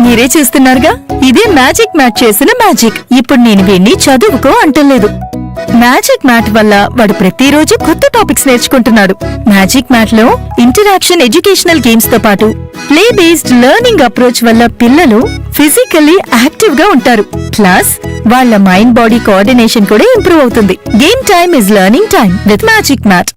మీరే చూస్తున్నారుగా, ఇదే మ్యాజిక్ మ్యాట్ చేసిన మ్యాజిక్. ఇప్పుడు నేను వీణ్ణి చదువుకో అంటలేదు. మ్యాజిక్ మ్యాట్ వల్ల వాడు ప్రతిరోజు కొత్త టాపిక్స్ నేర్చుకుంటున్నాడు. మ్యాజిక్ మ్యాట్ లో ఇంటరాక్షన్ ఎడ్యుకేషనల్ గేమ్స్ తో పాటు ప్లే బేస్డ్ లెర్నింగ్ అప్రోచ్ వల్ల పిల్లలు ఫిజికల్లీ యాక్టివ్ గా ఉంటారు. ప్లస్ వాళ్ళ మైండ్ బాడీ కోఆర్డినేషన్ కూడా ఇంప్రూవ్ అవుతుంది. Game time is learning time with Magic Mat.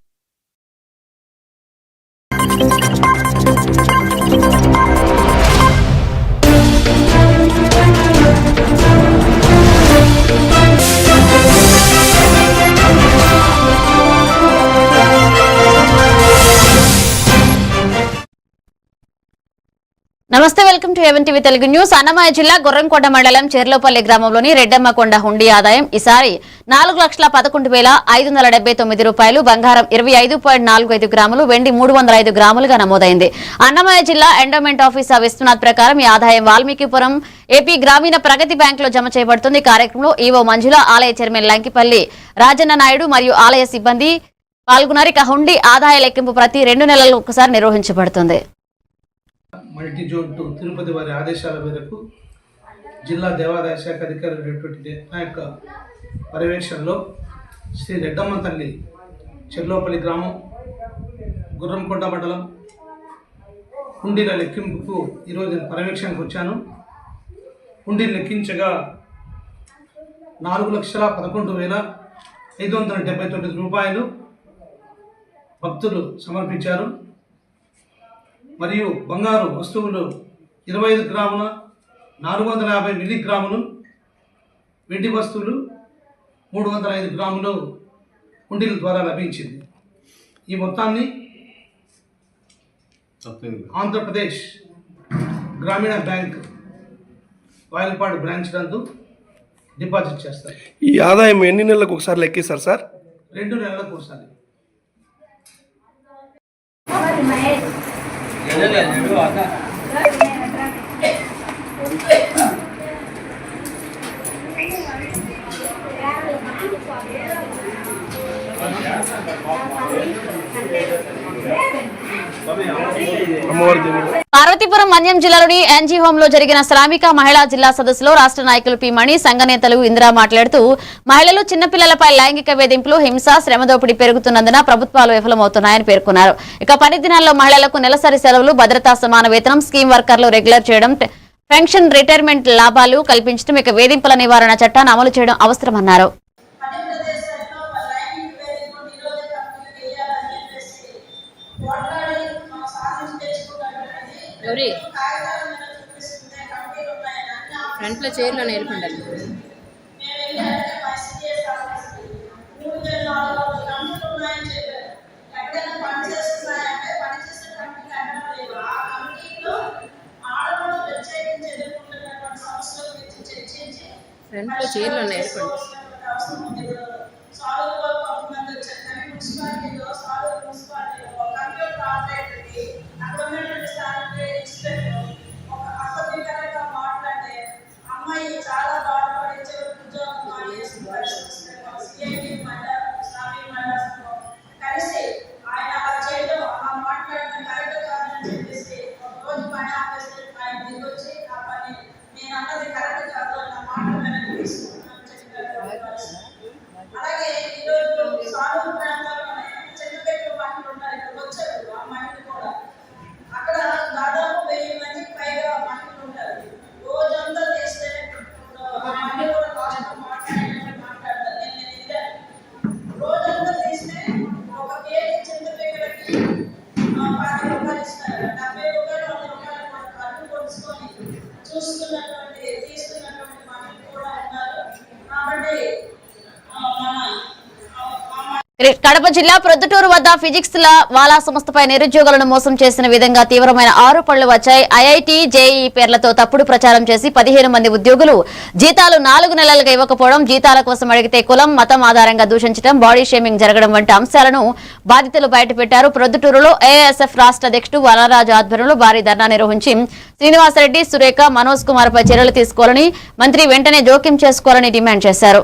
నమస్తే, welcome to Even TV Telugu news. Annamayya జిల్లా గుర్రంకొండ మండలం చెర్లోపల్లి గ్రామంలోని రెడ్డమ్మకొండ హుండీ ఆదాయం ఈసారి 4,11,579 రూపాయలు, బంగారం 25.45 గ్రాములు, వెండి 305 గ్రాములుగా నమోదైంది. అన్నమయ్య జిల్లా ఎండోమెంట్ ఆఫీసర్ విశ్వనాథ్ ప్రకారం ఈ ఆదాయం వాల్మీకిపురం ఏపీ గ్రామీణ ప్రగతి బ్యాంక్ లో జమ చేయబడుతుంది. కార్యక్రమంలో ఈవో మంజుల, ఆలయ చైర్మన్ లంకిపల్లి రాజన్న నాయుడు మరియు ఆలయ సిబ్బంది పాల్గొన్నారు. ఇక హుండీ ఆదాయ లెక్కింపు ప్రతి 2 నెలలకు ఒకసారి నిర్వహించబడుతుంది. మల్టీ జోన్ 2 తిరుపతి వారి ఆదేశాల మేరకు జిల్లా దేవాదాయ శాఖ అధికారి నా యొక్క పర్యవేక్షణలో శ్రీ రెడ్డమ్మ తల్లి చెర్లోపల్లి గ్రామం గుర్రంకొండ మండలం హుండీల లెక్కింపుకు ఈరోజు పర్యవేక్షణకు వచ్చాను. హుండీలు లెక్కించగా 4,11,579 రూపాయలు భక్తులు సమర్పించారు. మరియు బంగారు వస్తువులు 25 గ్రాముల 450 మిల్లీగ్రాములు, వెండి వస్తువులు 305 గ్రాములు హుండీల ద్వారా లభించింది. ఈ మొత్తాన్ని ఆంధ్రప్రదేశ్ గ్రామీణ బ్యాంక్ వాయల్పాడు బ్రాంచ్ నందు డిపాజిట్ చేస్తారు. ఈ ఆదాయం ఎన్ని నెలలకు ఒకసారి లెక్కిస్తారు సార్? 2 నెలలకు ఒకసారి. పార్వతీపురం మన్యం జిల్లాలోని ఎన్జీ హోమ్ లో జరిగిన శ్రామిక మహిళా జిల్లా సదస్సులో రాష్ట్ర నాయకులు పి మణి, సంఘ నేతలు ఇందిరా మాట్లాడుతూ మహిళలు, చిన్నపిల్లలపై లైంగిక వేధింపులు, హింస, శ్రమదోపిడీ పెరుగుతున్నందున ప్రభుత్వాలు విఫలమవుతున్నాయని పేర్కొన్నారు. ఇక పని దినాల్లో మహిళలకు నెలసరి సెలవులు, భద్రతా సమాన వేతనం, స్కీమ్ వర్కర్లు రెగ్యులర్ చేయడం, పెన్షన్, రిటైర్మెంట్ లాభాలు కల్పించడం, ఇక వేధింపుల నివారణ చట్టాన్ని అమలు చేయడం అవసరమన్నారు. ఫ్రంట్లో చైర్లో నేర్పండి. ఫ్రంట్లో చైర్లో నేర్పండి. కడప జిల్లా ప్రొద్దుటూరు వద్ద ఫిజిక్స్ వాలా సంస్థపై నిరుద్యోగులను మోసం చేసిన విధంగా తీవ్రమైన ఆరోపణలు వచ్చాయి. ఐఐటి, జేఈఈ పేర్లతో తప్పుడు ప్రచారం చేసి 15 మంది ఉద్యోగులు జీతాలు 4 నెలలుగా ఇవ్వకపోవడం, జీతాల కోసం అడిగితే కులం, మతం ఆధారంగా దూషించడం, బాడీ షేమింగ్ జరగడం వంటి అంశాలను బాధితులు బయటపెట్టారు. ప్రొద్దుటూరులో ఏఎస్ఎఫ్ రాష్ట్ర అధ్యక్షుడు వనరాజు ఆధ్వర్యంలో భారీ ధర్నా నిర్వహించి శ్రీనివాసరెడ్డి, సురేఖ, మనోజ్ కుమార్ పై చర్యలు తీసుకోవాలని, మంత్రి వెంటనే జోక్యం చేసుకోవాలని డిమాండ్ చేశారు.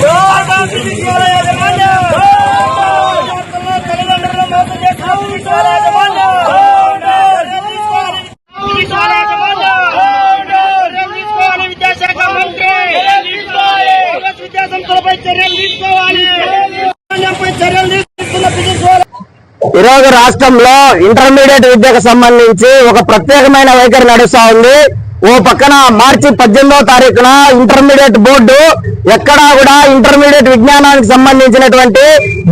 ¡No! ఈరోజు రాష్ట్రంలో ఇంటర్మీడియట్ విద్యకు సంబంధించి ఒక ప్రత్యేకమైన వైఖరి నడుస్తా ఉంది. ఓ పక్కన మార్చి 18వ తారీఖున ఇంటర్మీడియట్ బోర్డు ఎక్కడా కూడా ఇంటర్మీడియట్ విజ్ఞానానికి సంబంధించినటువంటి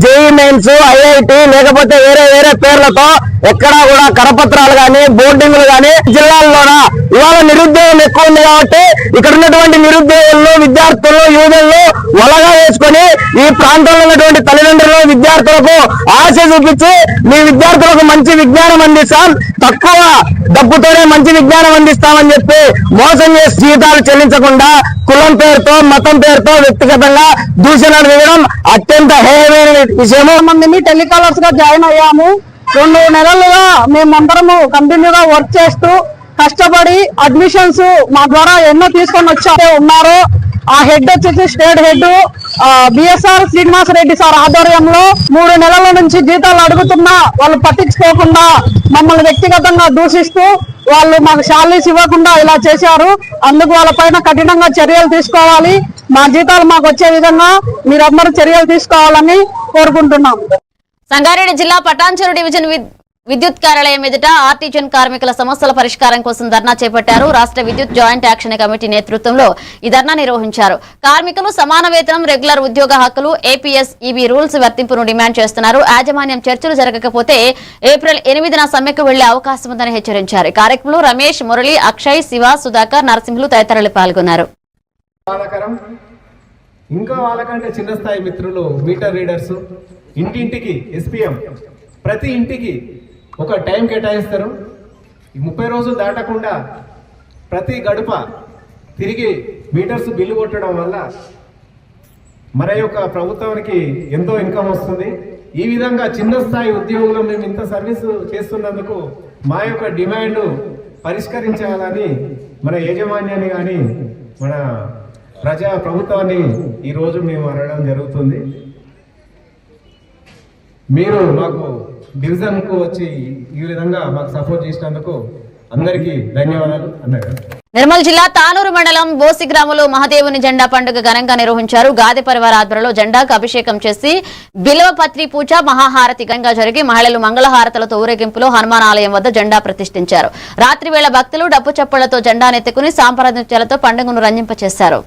జేఈ మెయిన్స్, ఐఐటి లేకపోతే వేరే పేర్లతో ఎక్కడా కూడా కరపత్రాలు గాని బోర్డింగ్లు గాని జిల్లాల్లోన ఇవాళ నిరుద్యోగం ఎక్కువ ఉంది కాబట్టి ఇక్కడ ఉన్నటువంటి నిరుద్యోగులను, విద్యార్థులు, యువతులను వలగా వేసుకొని ఈ ప్రాంతంలో ఉన్నటువంటి తల్లిదండ్రులు, విద్యార్థులకు ఆశ చూపించి మీ విద్యార్థులకు మంచి విజ్ఞానం అందిస్తాం, తక్కువ డబ్బుతోనే మంచి విజ్ఞానం అందిస్తామని చెప్పి మోసం చేసి జీతాలు చెల్లించకుండా కులం పేరుతో, మతం పేరుతో వ్యక్తిగతంగా దూషణలు వేయడం అత్యంత హేయమైన విషయము. మందిని టెలికాలర్స్ గా జాయిన్ అయ్యాము. 2 నెలలుగా మేమందరము కంటిన్యూగా వర్క్ చేస్తూ కష్టపడి అడ్మిషన్స్ మా ద్వారా ఎన్నో తీసుకొని ఉన్నారు. ఆ హెడ్ వచ్చేసి state head BSR Srinivasa Reddy sir ఆధ్వర్యంలో 3 నెలల నుంచి జీతాలు అడుగుతున్నా వాళ్ళు పట్టించుకోకుండా మమ్మల్ని వ్యక్తిగతంగా దూషిస్తూ వాళ్ళు మాకు శాలరీస్ ఇవ్వకుండా ఇలా చేశారు. అందుకు వాళ్ళపైన కఠినంగా చర్యలు తీసుకోవాలి. మా జీతాలు మాకు వచ్చే విధంగా మీరందరూ చర్యలు తీసుకోవాలని కోరుకుంటున్నాం. సంగారెడ్డి జిల్లా పటాన్చెరు డివిజన్ విద్యుత్ కార్యాలయం ఎదుట ఆర్టిజన్ కార్మికుల సమస్యల పరిష్కారం కోసం ధర్నా చేపట్టారు. రాష్ట్ర విద్యుత్ జాయింట్ యాక్షన్ కమిటీ నేతృత్వంలో ఈ ధర్నా నిర్వహించారు. కార్మికులు సమాన వేతనం, రెగ్యులర్ ఉద్యోగ హక్కులు, ఏపీఎస్, ఈబీ రూల్స్ వర్తింపును డిమాండ్ చేస్తున్నారు. యాజమాన్యం చర్చలు జరగకపోతే ఏప్రిల్ 8న సమ్మెకు వెళ్లే అవకాశం ఉందని హెచ్చరించారు. ఈ కార్యక్రమంలో రమేష్, మురళి, అక్షయ్, శివ, సుధాకర్, నరసింహులు తదితరులు పాల్గొన్నారు. ఇంకా వాళ్ళకంటే చిన్న స్థాయి మిత్రులు మీటర్ రీడర్స్, ఇంటింటికి ఎస్పీఎం, ప్రతి ఇంటికి ఒక టైం కేటాయిస్తారు. 30 రోజులు దాటకుండా ప్రతి గడప తిరిగి మీటర్స్ బిల్లు కొట్టడం వల్ల మన యొక్క ప్రభుత్వానికి ఎంతో ఇన్కమ్ వస్తుంది. ఈ విధంగా చిన్న స్థాయి ఉద్యోగులు మేము ఇంత సర్వీసు చేస్తున్నందుకు మా యొక్క డిమాండ్ పరిష్కరించాలని మన యాజమాన్యాన్ని కానీ మన ప్రభుత్వాన్ని ఈరోజు మేము అడగడం జరుగుతుంది. మీరు మాకు డివిజన్కు వచ్చి ఈ విధంగా మాకు సపోర్ట్ చేసినందుకు అందరికీ ధన్యవాదాలు అన్నారు. నిర్మల్ జిల్లా తానూరు మండలం బోసి గ్రామంలో మహాదేవుని జెండా పండుగ ఘనంగా నిర్వహించారు. గాది పరివార ఆధ్వర్యంలో జెండాకు అభిషేకం చేసి బిల్వపత్రి పూజ, మహాహారతి ఘనంగా జరిగి మహిళలు మంగళహారతలతో ఊరేగింపులో హనుమాన్ ఆలయం వద్ద జెండా ప్రతిష్ఠించారు. రాత్రి వేళ భక్తులు డప్పు చప్పుళ్లతో జెండానెత్తుకుని సాంప్రదాయ నృత్యాలతో పండుగను రంజింపచేశారు.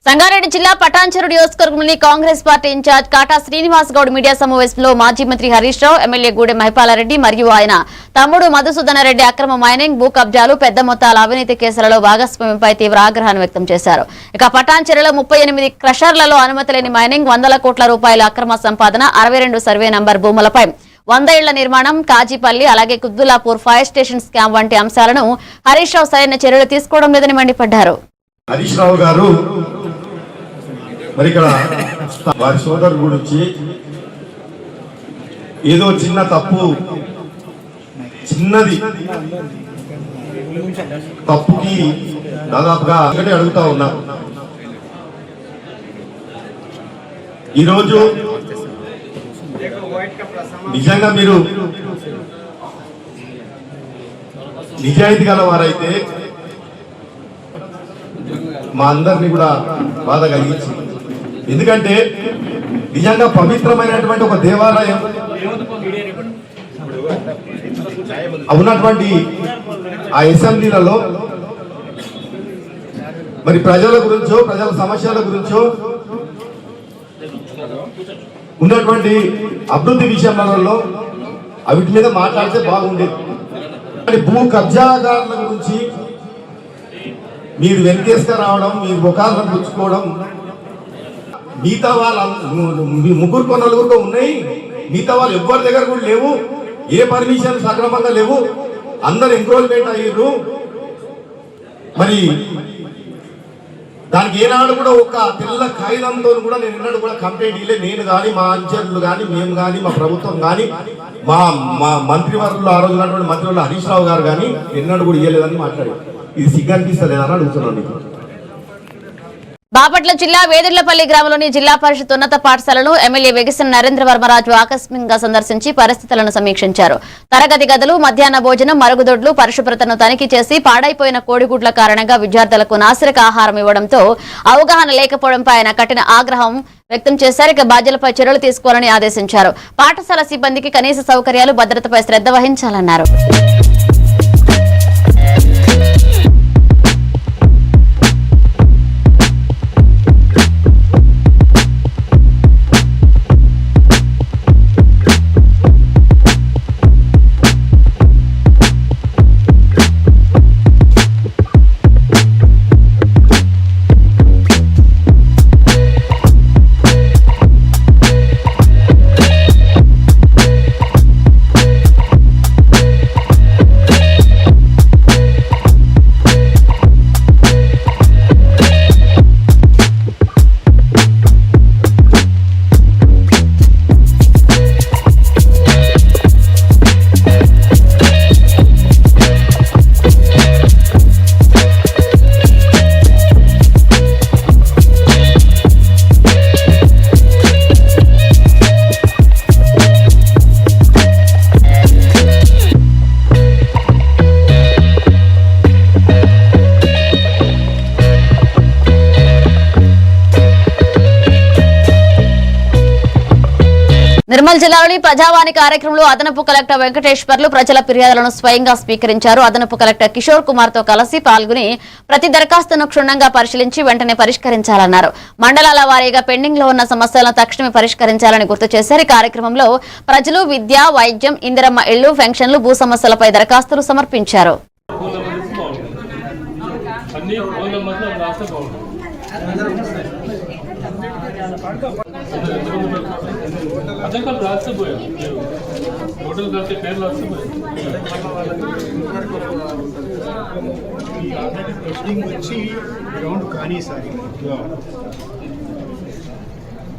సంగారెడ్డి జిల్లా పటాన్చెరు నియోజకవర్గంలోని కాంగ్రెస్ పార్టీ ఇన్ఛార్జ్ కాటా శ్రీనివాస్ గౌడ్ మీడియా సమావేశంలో మాజీ మంత్రి హరీష్ రావు, ఎమ్మెల్యే గూడెం మహిపాలారెడ్డి మరియు ఆయన తమ్ముడు మధుసూదన రెడ్డి అక్రమ మైనింగ్, భూ కబ్జాలు, పెద్ద మొత్తాల అవినీతి కేసులలో భాగస్వామ్యంపై తీవ్ర ఆగ్రహాన్ని వ్యక్తం చేశారు. ఇక పటాన్చెరులో 38 క్రషర్లలో అనుమతి లేని మైనింగ్, 100 కోట్ల రూపాయల అక్రమ సంపాదన, 62 సర్వే నంబర్ భూములపై 100 ఇళ్ల నిర్మాణం, కాజీపల్లి అలాగే కుద్దులాపూర్ ఫైర్ స్టేషన్ స్కామ్ వంటి అంశాలను హరీష్ రావు సరైన చర్యలు తీసుకోవడం లేదని మండిపడ్డారు. హరీష్ రావు గారు మరి ఇక్కడ వారి సోదరు గురించి ఏదో చిన్న తప్పు, చిన్నది తప్పుకి దాదాపుగా ఒకటే అడుగుతా ఉన్నా. ఈరోజు నిజంగా మీరు నిజాయితీ గల వారైతే మా అందరినీ కూడా బాధ కలిగించింది. ఎందుకంటే నిజంగా పవిత్రమైనటువంటి ఒక దేవాలయం ఉన్నటువంటి ఆ అసెంబ్లీలలో మరి ప్రజల గురించో ప్రజల సమస్యల గురించో ఉన్నటువంటి అభివృద్ధి విషయాలలో వీటి మీద మాట్లాడితే బాగుండేది. భూ కబ్జాదారుల గురించి మీరు వెనకేసుకు రావడం, మీరు ముఖాలను పుచ్చుకోవడం, మిగతా వాళ్ళ ముగ్గురుకో నలుగురికో ఉన్నాయి, మిగతా వాళ్ళు ఎవ్వరి దగ్గర కూడా లేవు, ఏ పర్మిషన్ సక్రమంగా లేవు, అందరు ఎంక్రోల్మెంట్ అయ్యారు. మరి దానికి ఏనాడు కూడా ఒక తెల్ల కాగితంతో కూడా నేను ఎన్నడూ కూడా కంప్లైంట్ ఇవ్వలేదు. నేను కానీ మా అంచర్లు కానీ మేము కానీ మా ప్రభుత్వం కానీ మా మంత్రివర్గులు ఆ రోజు ఉన్నటువంటి మంత్రివర్గులు హరీష్ రావు గారు కానీ ఎన్నడూ కూడా ఇవ్వలేదని మాట్లాడారు. ఇది సిగ్గనిపిస్తలేదని అడుగుతున్నాను మీకు. బాపట్ల జిల్లా వేదిర్లపల్లి గ్రామంలోని జిల్లా పరిషత్ ఉన్నత పాఠశాలను ఎమ్మెల్యే వెగిసిన నరేంద్ర వర్మరాజు ఆకస్మికంగా సందర్శించి పరిస్థితులను సమీక్షించారు. తరగతి గదులు, మధ్యాహ్న భోజనం, మరుగుదొడ్లు పరిశుభ్రతను తనిఖీ చేసి పాడైపోయిన కోడిగుడ్ల కారణంగా విద్యార్థులకు నాసిరక ఆహారం ఇవ్వడంతో అవగాహన లేకపోవడంపై ఆయన కఠిన ఆగ్రహం వ్యక్తం చేశారు. ఇక బాధ్యులపై చర్యలు తీసుకోవాలని ఆదేశించారు. పాఠశాల సిబ్బందికి కనీస సౌకర్యాలు, భద్రతపై శ్రద్ధ వహించాలన్నారు. నిర్మల్ జిల్లాలోని ప్రజావాణి కార్యక్రమంలో అదనపు కలెక్టర్ వెంకటేశ్వర్లు ప్రజల ఫిర్యాదులను స్వయంగా స్వీకరించారు. అదనపు కలెక్టర్ కిషోర్ కుమార్ తో కలిసి పాల్గొని ప్రతి దరఖాస్తును క్షుణ్ణంగా పరిశీలించి వెంటనే పరిష్కరించాలన్నారు. మండలాల వారీగా పెండింగ్ లో ఉన్న సమస్యలను తక్షణమే పరిష్కరించాలని గుర్తు చేశారు. ఈ కార్యక్రమంలో ప్రజలు విద్య, వైద్యం, ఇందిరమ్మ ఇళ్లు, పెన్షన్లు, భూ సమస్యలపై దరఖాస్తులు సమర్పించారు.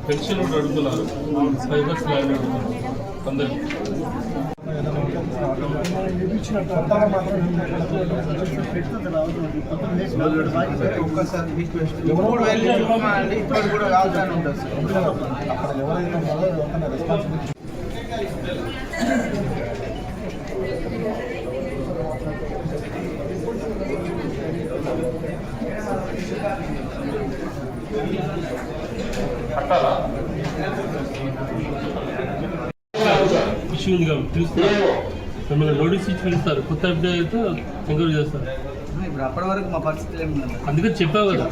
పెన్షన్ అడుగుతున్నారు, సైబర్స్ అందరికీ ఒక్కసారి రిక్వెస్ట్ ఇప్పుడు కూడా రావాలని ఉంటుంది ఇష్యూ ఉంది కాబట్టి పిలుస్తారు, మిమ్మల్ని నోటీస్ ఇచ్చి పిలుస్తారు. కొత్త అప్డేట్ అయితే ఎంక్వైరీ చేస్తారు. ఇప్పుడు అప్పటి వరకు మా పరిస్థితి అందుకని చెప్పావు కదా,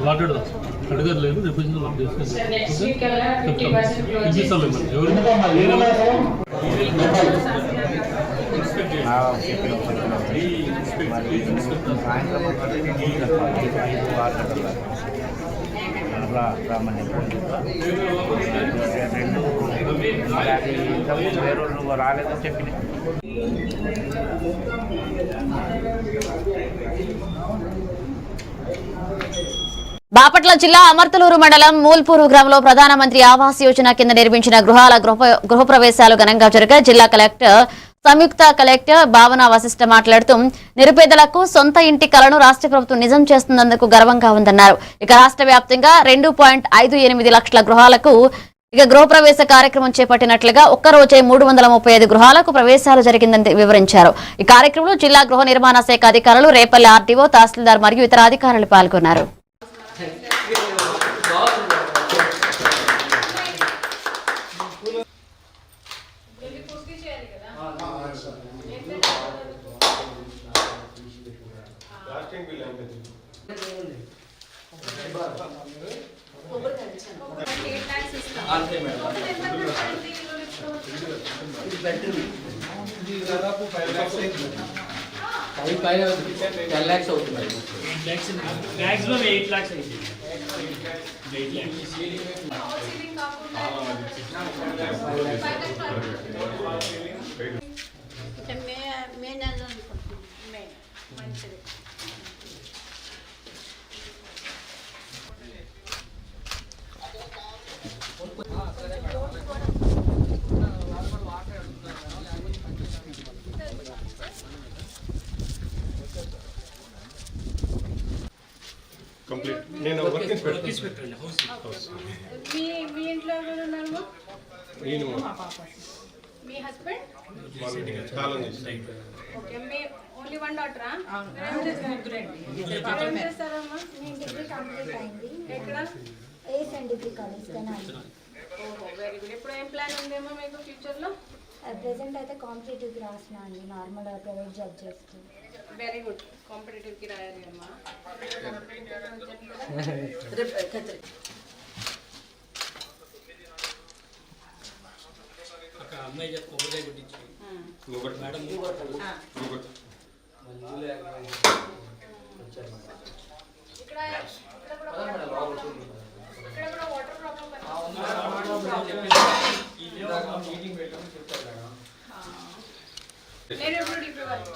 మాట్లాడదాం. అడగరు లేదు, రిప్రజెంట్ పిలిపిస్తాం మిమ్మల్ని. ఎవరు రాలేదని చెప్పిన బాపట్ల జిల్లా అమర్తలూరు మండలం మూల్పూరు గ్రామంలో ప్రధానమంత్రి ఆవాస్ యోజన కింద నిర్మించిన గృహాల గృహప్రవేశాలు ఘనంగా జరిగాయి. జిల్లా కలెక్టర్ సంయుక్త కలెక్టర్ భావన వశిష్ఠ మాట్లాడుతూ నిరుపేదలకు సొంత ఇంటి కలను రాష్ట్ర ప్రభుత్వం నిజం చేస్తున్నందుకు గర్వంగా ఉందన్నారు. ఇక రాష్ట్ర వ్యాప్తంగా 2.58 లక్షల గృహాలకు ఇక గృహప్రవేశ కార్యక్రమం చేపట్టినట్లుగా ఒక్కరోజే 335 గృహాలకు ప్రవేశాలు జరిగిందని వివరించారు. ఈ కార్యక్రమంలో జిల్లా గృహ నిర్మాణ శాఖ అధికారులు, రేపల్లి ఆర్టీఓ, తహసీల్దార్ మరియు ఇతర అధికారులు పాల్గొన్నారు. Maximum 8 lakhs అయింది. 8 lakhs. కంప్లీట్ నేను వర్క్ ఇన్స్పెక్టర్ హౌస్. మీ ఇంట్లో ఎవరు ఉన్నారు? నేను మీ హస్బెండ్? కాలం చేసి ఓకే, మీ ఓన్లీ వన్ డాటరా? ఏం చేస్తారమ్మా? డిగ్రీ కంప్లీట్ అయింది. ఎక్కడ? Degree college Tenali. ఓహో, వెరీ గుడ్. ఇప్పుడు ఏం ప్లాన్ ఉందేమో మీకు ఫ్యూచర్లో? ప్రెసెంట్ అయితే కాంపిటేటివ్కి రాసిన అండి, నార్మల్ ప్రైవేట్ జాబ్ చేస్తూ. Very good. కాంపిటేటివ్కి రాయాలి అమ్మా. అమ్మాయి చెప్పి ఒకటే గురించి మేడం నేను ఎప్పుడు డిగ్రీ వాళ్ళు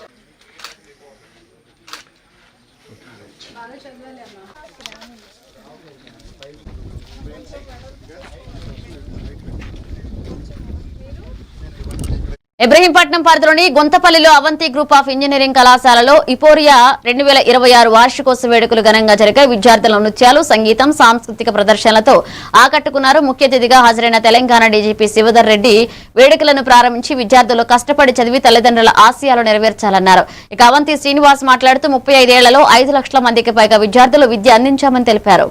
బాగా చదవాలి అమ్మా. ఇబ్రహీంపట్నం పరిధిలోని గొంతపల్లిలో అవంతి గ్రూప్ ఆఫ్ ఇంజనీరింగ్ కళాశాలలో ఇపోరియా 2026 వార్షికోత్సవ వేడుకలు ఘనంగా జరిగాయి. విద్యార్థుల నృత్యాలు, సంగీతం, సాంస్కృతిక ప్రదర్శనలతో ఆకట్టుకున్నారు. ముఖ్య అతిథిగా హాజరైన తెలంగాణ డీజీపీ శివధర్ రెడ్డి వేడుకలను ప్రారంభించి విద్యార్థులు కష్టపడి చదివి తల్లిదండ్రుల ఆశయాలు నెరవేర్చాలన్నారు. ఇక అవంతి శ్రీనివాస్ మాట్లాడుతూ 35 ఏళ్లలో 5 లక్షల మందికి పైగా విద్యార్థులు విద్య అందించామని తెలిపారు.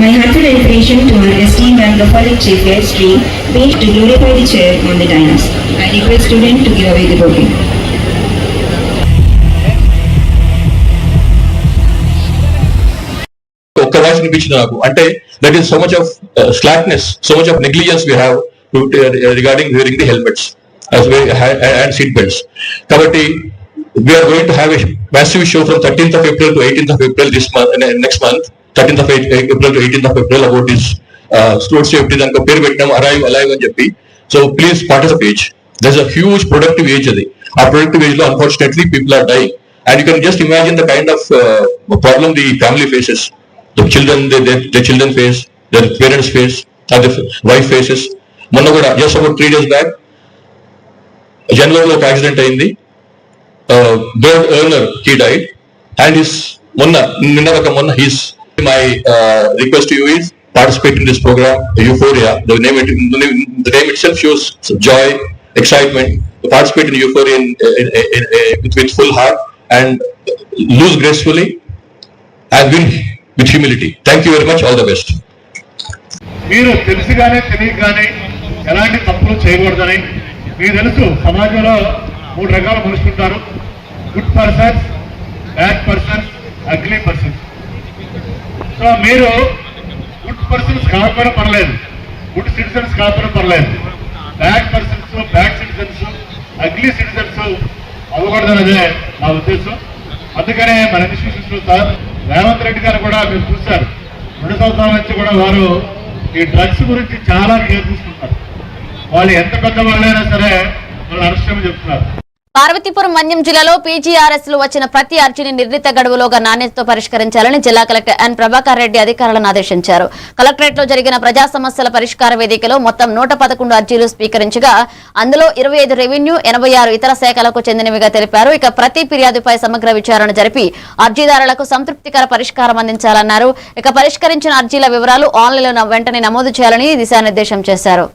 My heartfelt dedication to our esteemed and prophetic Chief Guest Sri, paid to glorify the chair on the dais. I request student to give away the bouquet. ఒక్క వాయిస్ వినిపించింది నాకు. అంటే that is so much of slackness, so much of negligence we have regarding wearing the helmets and seat belts. కాబట్టి we are going to have a massive show from 13th of April to 18th of April this month, next month, 13th of April to 18th of April, about this road safety దానికి పేరు పెట్టినాం arrive alive అని చెప్పి. So please participate. there's a huge productive age అది. ఆ productive age లో unfortunately people are dying, and you can just imagine the kind of problem the family faces, the children, their children face, their parents face, and the wife faces. మొన్న కూడా just about 3 days back జనవరిలో ఒక accident అయింది. Bird earner, he died, and his his my request to you is participate in this program, Euphoria. The name itself shows joy, excitement. Participate in Euphoria with full heart and lose gracefully and win with humility. Thank you very much. All the best. మీరు తెలుసుగానే తెలియగానే ఎలాంటి తప్పులు చేయకూడదని మీకు తెలుసు. సమాజంలో 3 రకాల మనుషులు ఉంటారు: good persons, bad persons, ugly persons. So మీరు గుడ్ పర్సన్స్ కాకపోయినా పర్లేదు, గుడ్ సిటిజన్స్ కాకపోయినా పర్లేదు. Bad persons, bad citizens, ugly citizens అవ్వకూడదనేదే నా ఉద్దేశం. అందుకనే మన ఇన్స్టిట్యూషన్స్ లో సార్ రేవంత్ రెడ్డి గారు కూడా మీరు చూశారు, 2 సంవత్సరాల నుంచి కూడా వారు ఈ డ్రగ్స్ గురించి చాలా కేర్ తీసుకుంటారు. వాళ్ళు ఎంత పెద్ద వాళ్ళైనా సరే వాళ్ళు అరెస్ట్ చెప్తున్నారు. పార్వతీపురం మన్యం జిల్లాలో పీజీఆర్ఎస్ లు వచ్చిన ప్రతి అర్జీని నిర్ణీత గడువులోగా నాణ్యతతో పరిష్కరించాలని జిల్లా కలెక్టర్ ఎన్ ప్రభాకర్ రెడ్డి అధికారులను ఆదేశించారు. కలెక్టరేట్ లో జరిగిన ప్రజా సమస్యల పరిష్కార వేదికలో మొత్తం 111 అర్జీలు స్వీకరించగా అందులో 25 రెవెన్యూ, 86 ఇతర శాఖలకు చెందినవిగా తెలిపారు. ఇక ప్రతి ఫిర్యాదుపై సమగ్ర విచారణ జరిపి అర్జీదారులకు సంతృప్తికర పరిష్కారం అందించాలన్నారు. ఇక పరిష్కరించిన అర్జీల వివరాలు ఆన్లైన్లో వెంటనే నమోదు చేయాలని దిశానిర్దేశం చేశారు.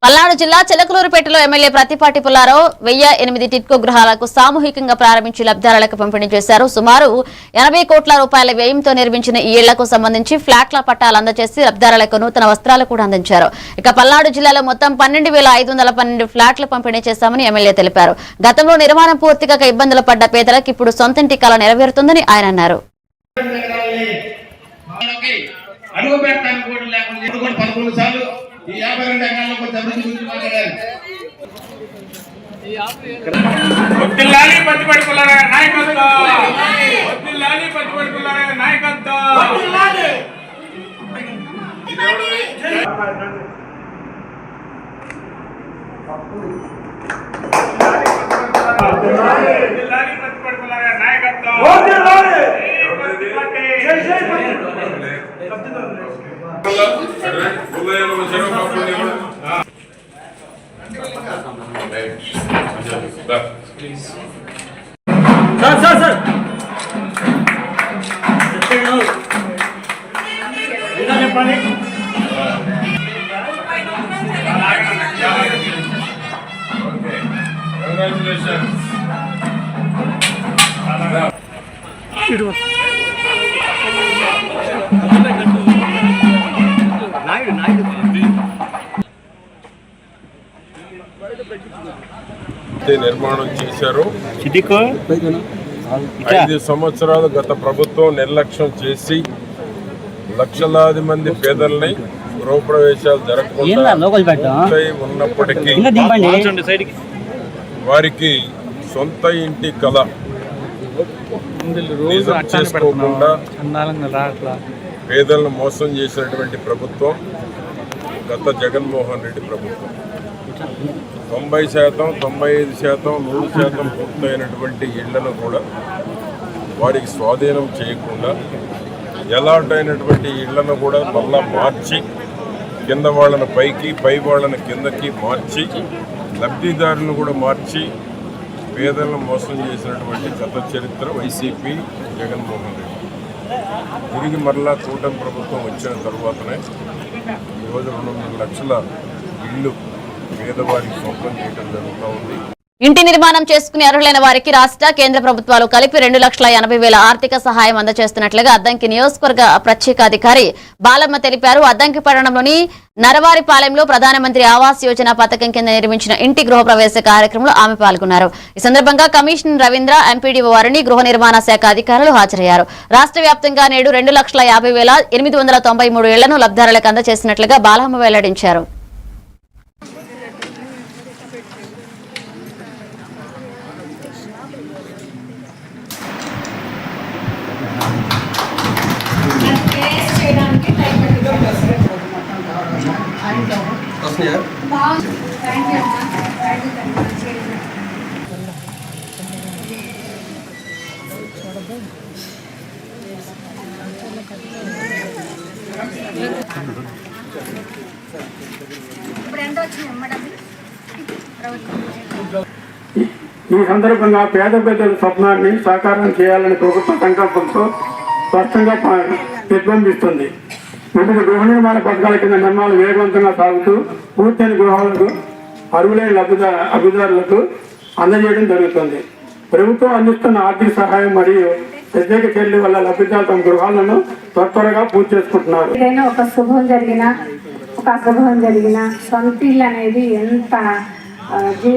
పల్నాడు జిల్లా చిలకలూరుపేటలో ఎమ్మెల్యే ప్రత్తిపాటి పుల్లారావు 1008 టిట్కో గృహాలకు సామూహికంగా ప్రారంభించి లబ్ధిదారులకు పంపిణీ చేశారు. సుమారు 80 కోట్ల రూపాయల వ్యయంతో నిర్మించిన ఈ ఇళ్లకు సంబంధించి ఫ్లాట్ల పట్టాలు అందజేసి లబ్ధిదారులకు నూతన వస్త్రాలు కూడా అందించారు. ఇక పల్నాడు జిల్లాలో మొత్తం 12,512 ఫ్లాట్లు పంపిణీ చేశామని ఎమ్మెల్యే తెలిపారు. గతంలో నిర్మాణం పూర్తిగా ఇబ్బందులు పడ్డ పేదలకు ఇప్పుడు సొంతింటి కల నెరవేరుతుందని ఆయన అన్నారు. ఈ 52 ఎకరాల్లో కొంచెం అభివృద్ధి గురించి మాట్లాడారు. వద్దిల్లాలి పత్తిపాటి పుల్లారావు నాయకత్వం, వద్దిల్లాలి పత్తిపాటి పుల్లారావు నాయకత్వం. వద్దిల్లాలి పత్తిపాటి పుల్లారావు నాయకత్వం. నిర్మాణం చేశారు. 5 సంవత్సరాలు గత ప్రభుత్వం నిర్లక్ష్యం చేసి లక్షలాది మంది పేదల్ని గృహప్రవేశాలు జరగకుండా ఉన్నప్పటికీ వారికి సొంత ఇంటి కళ నిజం చేసుకోకుండా పేదలను మోసం చేసినటువంటి ప్రభుత్వం గత జగన్మోహన్ రెడ్డి ప్రభుత్వం. 90%, 95%, 100% పూర్తయినటువంటి ఇళ్లను కూడా వారికి స్వాధీనం చేయకుండా ఎలాట్ అయినటువంటి ఇళ్లను కూడా మళ్ళా మార్చి కింద వాళ్ళని పైకి, పై వాళ్ళని కిందకి మార్చి లబ్ధిదారులను కూడా మార్చి పేదలను మోసం చేసినటువంటి గత చరిత్ర వైసీపీ జగన్మోహన్ రెడ్డి. తిరిగి మరలా కూటమి ప్రభుత్వం వచ్చిన తర్వాతనే ఈరోజు 2.5 లక్షల ఇళ్ళు పేదవారికి సొంతం చేయడం జరుగుతూ ఉంది. ఇంటి నిర్మాణం చేసుకుని అర్హులైన వారికి రాష్ట్ర, కేంద్ర ప్రభుత్వాలు కలిపి 2,80,000 ఆర్థిక సహాయం అందజేస్తున్నట్లుగా అద్దంకి నియోజకవర్గ ప్రత్యేకాధికారి బాలమ్మ తెలిపారు. అద్దంకి పట్టణంలోని నరవారిపాలెంలో ప్రధానమంత్రి ఆవాస్ యోజన పథకం కింద నిర్మించిన ఇంటి గృహప్రవేశ కార్యక్రమంలో ఆమె పాల్గొన్నారు. ఈ సందర్భంగా కమిషనర్ రవీంద్ర, ఎంపీడీఓ వారిని గృహ నిర్మాణ శాఖ అధికారులు హాజరయ్యారు. రాష్ట్ర వ్యాప్తంగా నేడు 2,50,893 ఇళ్లను లబ్ధిదారులకు అందజేసినట్లుగా బాలమ్మ వెల్లడించారు. ఈ సందర్భంగా పేద ప్రజల స్వప్నాన్ని సాకారం చేయాలని ప్రభుత్వ సంకల్పంతో స్పష్టంగా ప్రతిబింబిస్తుంది. వివిధ గృహ నిర్మాణ పథకాల కింద నిర్మాణాలు వేగవంతంగా సాగుతూ పూర్తయిన గృహాలకు అర్హులైన లబ్ధిదారులకు అందజేయడం జరుగుతుంది. ప్రభుత్వం అందిస్తున్న ఆర్థిక సహాయం మరియు ప్రత్యేక చర్యల వల్ల లబ్ధిదారులు తమ గృహాలను త్వరగా పూర్తి చేసుకుంటున్నారు. ఏదైనా ఒక శుభం జరిగినా ఒక అశుభం జరిగినా సొంత ఇల్లు అనేది ఎంత అది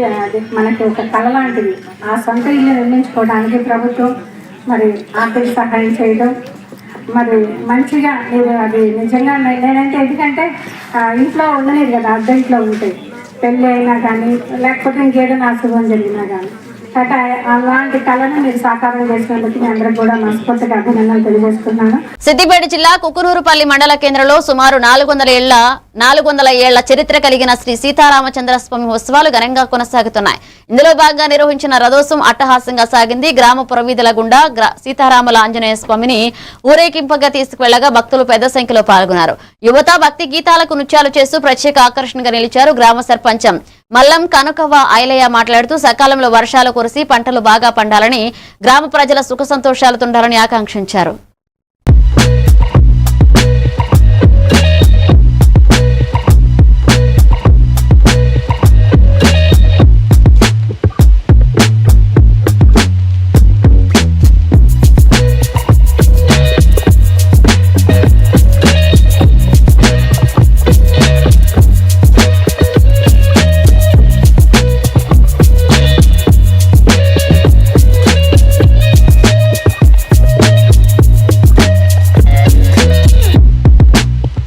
మనకి ఒక కళ లాంటిది. ఆ సొంత ఇల్లు నిర్మించుకోవడానికి ప్రభుత్వం మరి ఆర్థిక సహాయం చేయడం మరి మంచిగా మీరు అది నిజంగా నేనంటే ఎందుకంటే ఇంట్లో ఉండలేదు కదా, అద్దె ఇంట్లో ఉంటాయి, పెళ్ళి అయినా కానీ లేకపోతే ఇంకేదైనా అశుభం జరిగినా కానీ అట్లా అలాంటి కళను మీరు సాకారం చేసినందుకు మీ అందరికి కూడా మనస్ఫూర్తిగా అభినందనలు తెలియజేస్తున్నాను. సిద్దిపేట జిల్లా కుకునూరుపల్లి మండల కేంద్రంలో సుమారు 400 ఏళ్ల చరిత్ర కలిగిన శ్రీ సీతారామచంద్ర స్వామి ఉత్సవాలు ఘనంగా కొనసాగుతున్నాయి. ఇందులో భాగంగా నిర్వహించిన రథోత్సవం అట్టహాసంగా సాగింది. గ్రామ పురవీధుల గుండా సీతారాముల ఆంజనేయ స్వామిని ఊరేగింపుగా తీసుకువెళ్లగా భక్తులు పెద్ద సంఖ్యలో పాల్గొన్నారు. యువత భక్తి గీతాలకు నృత్యాలు చేస్తూ ప్రత్యేక ఆకర్షణగా నిలిచారు. గ్రామ సర్పంచం మల్లం కనుకవ్వ ఐలయ్య మాట్లాడుతూ సకాలంలో వర్షాలు కురిసి పంటలు బాగా పండాలని, గ్రామ ప్రజల సుఖ సంతోషాలతో ఉండాలని ఆకాంక్షించారు.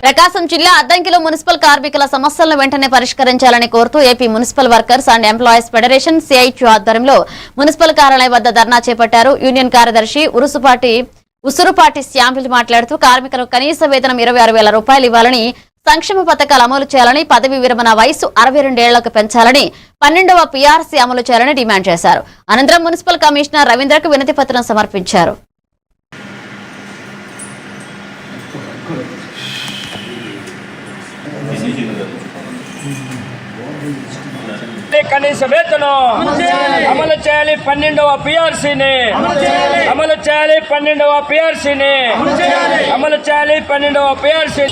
ప్రకాశం జిల్లా అద్దంకిలో మున్సిపల్ కార్మికుల సమస్యలను వెంటనే పరిష్కరించాలని కోరుతూ AP municipal workers and employees federation CITU ఆధ్వర్యంలో మున్సిపల్ కార్యాలయం వద్ద ధర్నా చేపట్టారు. యూనియన్ కార్యదర్శి ఉసురుపాటి శ్యాంపుల్ మాట్లాడుతూ కార్మికులకు కనీస వేతనం 26,000 రూపాయలు ఇవ్వాలని, సంక్షేమ పథకాలు అమలు చేయాలని, పదవి విరమణ వయసు 62 ఏళ్లకు పెంచాలని, 12వ పీఆర్సీ అమలు చేయాలని డిమాండ్ చేశారు. అనంతరం మున్సిపల్ కమిషనర్ రవీంద్రకు వినతి పత్రం సమర్పించారు. కనీస వేతనం అమలు చేయాలి, 12వ పీఆర్సీని అమలు చేయాలి, 12వ పీఆర్సీని అమలు చేయాలి, 12వ పీఆర్సీ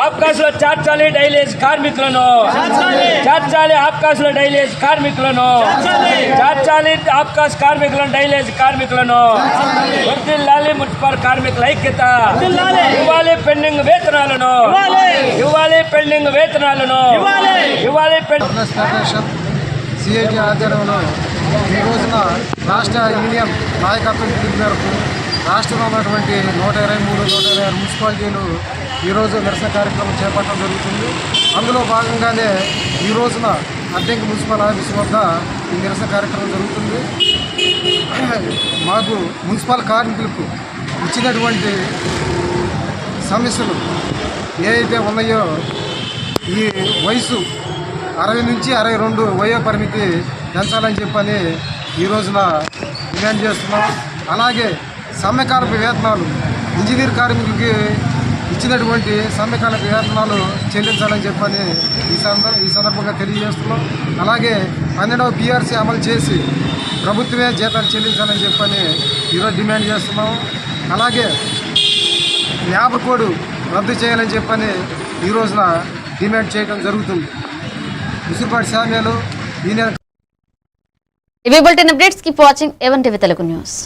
ఆబ్కాస్లో చేర్చాలి డైలీస్ కార్మికులను, చేర్చాలి ఆబ్కాస్లో డైలీస్ కార్మికులను, చేర్చాలి ఆబ్కాస్ కార్మికులను, డైలీస్ కార్మికులను. వర్ధిల్లాలి మున్సిపల్ కార్మికుల ఐక్యత, ఇవ్వాలి పెండింగ్ వేతనాలను, ఇవ్వాలి పెండింగ్ వేతనాలను, ఇవ్వాలి సిఐటి ఆధ్వర్యంలో ఈ రోజున రాష్ట్ర యూనియన్ నాయకత్వం పిలుపు మేరకు రాష్ట్రంలో ఉన్నటువంటి 123 మున్సిపాలిటీలు ఈరోజు నిరసన కార్యక్రమం చేపట్టడం జరుగుతుంది. అందులో భాగంగానే ఈ రోజున అద్దెంకి మున్సిపల్ ఆఫీస్ వద్ద ఈ నిరసన కార్యక్రమం జరుగుతుంది. మాకు మున్సిపల్ కార్మికులకు ఇచ్చినటువంటి సమస్యలు ఏవైతే ఉన్నాయో ఈ వయసు 60 నుంచి 62 వయో పరిమితి పెంచాలని చెప్పని ఈ రోజున డిమాండ్ చేస్తున్నాం. అలాగే సమ్మెకాలపు వేతనాలు ఇంజనీర్ కార్మికులకి ఇచ్చినటువంటి సమ్మెకాలపు వేతనాలు చెల్లించాలని చెప్పని ఈ సందర్భంగా తెలియజేస్తున్నాం. అలాగే 12వ పీఆర్సీ అమలు చేసి ప్రభుత్వమే జీతాలు చెల్లించాలని చెప్పని ఈరోజు డిమాండ్ చేస్తున్నాం. అలాగే లేబర్ కోడ్ రద్దు చేయాలని చెప్పని ఈ రోజున డిమాండ్ చేయడం జరుగుతుంది. ఉసురుపాటి శామ్యాలు ఇవి bulletin updates. Keep watching A1 TV Telugu news.